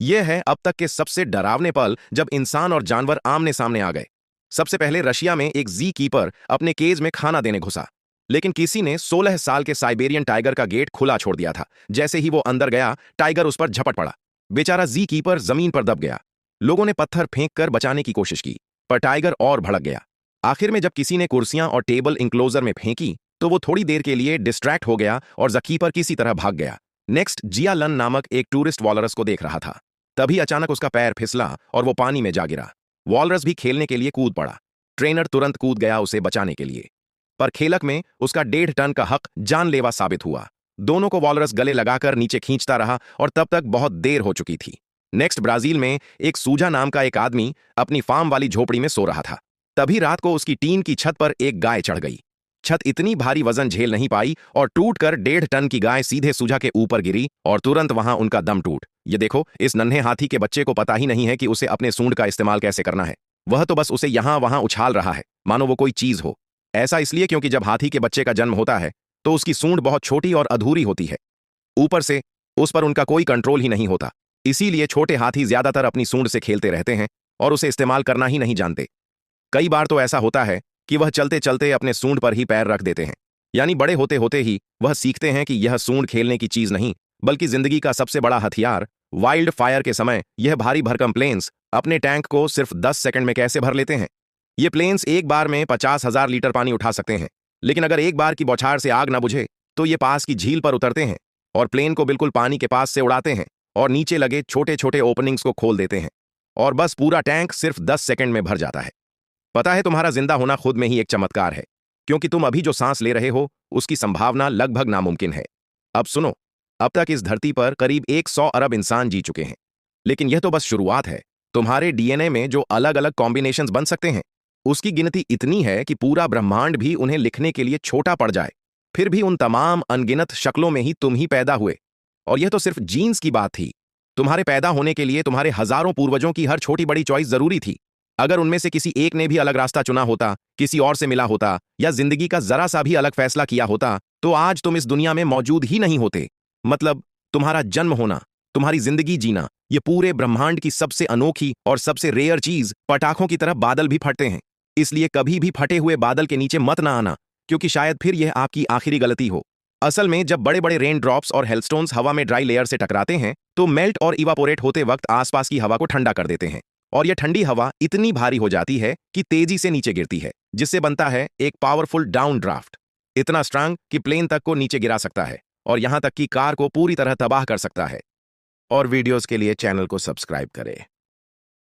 यह है अब तक के सबसे डरावने पल जब इंसान और जानवर आमने सामने आ गए। सबसे पहले रशिया में एक जी कीपर अपने केज में खाना देने घुसा, लेकिन किसी ने 16 साल के साइबेरियन टाइगर का गेट खुला छोड़ दिया था। जैसे ही वो अंदर गया, टाइगर उस पर झपट पड़ा। बेचारा जी कीपर जमीन पर दब गया। लोगों ने पत्थर फेंक कर बचाने की कोशिश की, पर टाइगर और भड़क गया। आखिर में जब किसी ने कुर्सियां और टेबल इंक्लोजर में फेंकी, तो वो थोड़ी देर के लिए डिस्ट्रैक्ट हो गया और ज़कीपर किसी तरह भाग गया। नेक्स्ट, जिया लन नामक एक टूरिस्ट वॉलरस को देख रहा था। तभी अचानक उसका पैर फिसला और वो पानी में जा गिरा। वॉलरस भी खेलने के लिए कूद पड़ा। ट्रेनर तुरंत कूद गया उसे बचाने के लिए, पर खेलक में उसका 1.5 टन का हक जानलेवा साबित हुआ। दोनों को वॉलरस गले लगाकर नीचे खींचता रहा और तब तक बहुत देर हो चुकी थी। नेक्स्ट, ब्राजील में एक सूजा नाम का एक आदमी अपनी फार्म वाली झोपड़ी में सो रहा था। तभी रात को उसकी टीन की छत पर एक गाय चढ़ गई। छत इतनी भारी वजन झेल नहीं पाई और टूटकर 1.5 टन की गाय सीधे सूजा के ऊपर गिरी और तुरंत वहां उनका दम टूट। ये देखो, इस नन्हे हाथी के बच्चे को पता ही नहीं है कि उसे अपने सूंड का इस्तेमाल कैसे करना है। वह तो बस उसे यहां वहां उछाल रहा है, मानो वो कोई चीज हो। ऐसा इसलिए क्योंकि जब हाथी के बच्चे का जन्म होता है तो उसकी सूंड बहुत छोटी और अधूरी होती है। ऊपर से उस पर उनका कोई कंट्रोल ही नहीं होता। इसीलिए छोटे हाथी ज्यादातर अपनी सूंड से खेलते रहते हैं और उसे इस्तेमाल करना ही नहीं जानते। कई बार तो ऐसा होता है कि वह चलते चलते अपने सूंड पर ही पैर रख देते हैं। यानी बड़े होते होते ही वह सीखते हैं कि यह सूंड खेलने की चीज नहीं, बल्कि जिंदगी का सबसे बड़ा हथियार। वाइल्ड फायर के समय यह भारी भरकम प्लेन्स अपने टैंक को सिर्फ 10 सेकंड में कैसे भर लेते हैं। ये प्लेन्स एक बार में 50,000 लीटर पानी उठा सकते हैं, लेकिन अगर एक बार की बौछार से आग न बुझे तो ये पास की झील पर उतरते हैं और प्लेन को बिल्कुल पानी के पास से उड़ाते हैं और नीचे लगे छोटे छोटे ओपनिंग्स को खोल देते हैं और बस पूरा टैंक सिर्फ 10 सेकंड में भर जाता है। पता है, तुम्हारा जिंदा होना खुद में ही एक चमत्कार है, क्योंकि तुम अभी जो सांस ले रहे हो उसकी संभावना लगभग नामुमकिन है। अब सुनो, अब तक इस धरती पर करीब 100 अरब इंसान जी चुके हैं, लेकिन यह तो बस शुरुआत है। तुम्हारे डीएनए में जो अलग अलग कॉम्बिनेशंस बन सकते हैं, उसकी गिनती इतनी है कि पूरा ब्रह्मांड भी उन्हें लिखने के लिए छोटा पड़ जाए। फिर भी उन तमाम अनगिनत शक्लों में ही तुम ही पैदा हुए। और यह तो सिर्फ जीन्स की बात थी। तुम्हारे पैदा होने के लिए तुम्हारे हजारों पूर्वजों की हर छोटी बड़ी चॉइस जरूरी थी। अगर उनमें से किसी एक ने भी अलग रास्ता चुना होता, किसी और से मिला होता या जिंदगी का जरा सा भी अलग फैसला किया होता, तो आज तुम इस दुनिया में मौजूद ही नहीं होते। मतलब, तुम्हारा जन्म होना, तुम्हारी जिंदगी जीना, ये पूरे ब्रह्मांड की सबसे अनोखी और सबसे रेयर चीज। पटाखों की तरह बादल भी फटते हैं, इसलिए कभी भी फटे हुए बादल के नीचे मत ना आना, क्योंकि शायद फिर यह आपकी आखिरी गलती हो। असल में जब बड़े बड़े रेन ड्रॉप्स और हेलस्टोन्स हवा में ड्राई लेयर से टकराते हैं, तो मेल्ट और इवापोरेट होते वक्त आसपास की हवा को ठंडा कर देते हैं और यह ठंडी हवा इतनी भारी हो जाती है कि तेजी से नीचे गिरती है, जिससे बनता है एक पावरफुल डाउन ड्राफ्ट। इतना स्ट्रांग कि प्लेन तक को नीचे गिरा सकता है और यहां तक कि कार को पूरी तरह तबाह कर सकता है। और वीडियोस के लिए चैनल को सब्सक्राइब करें।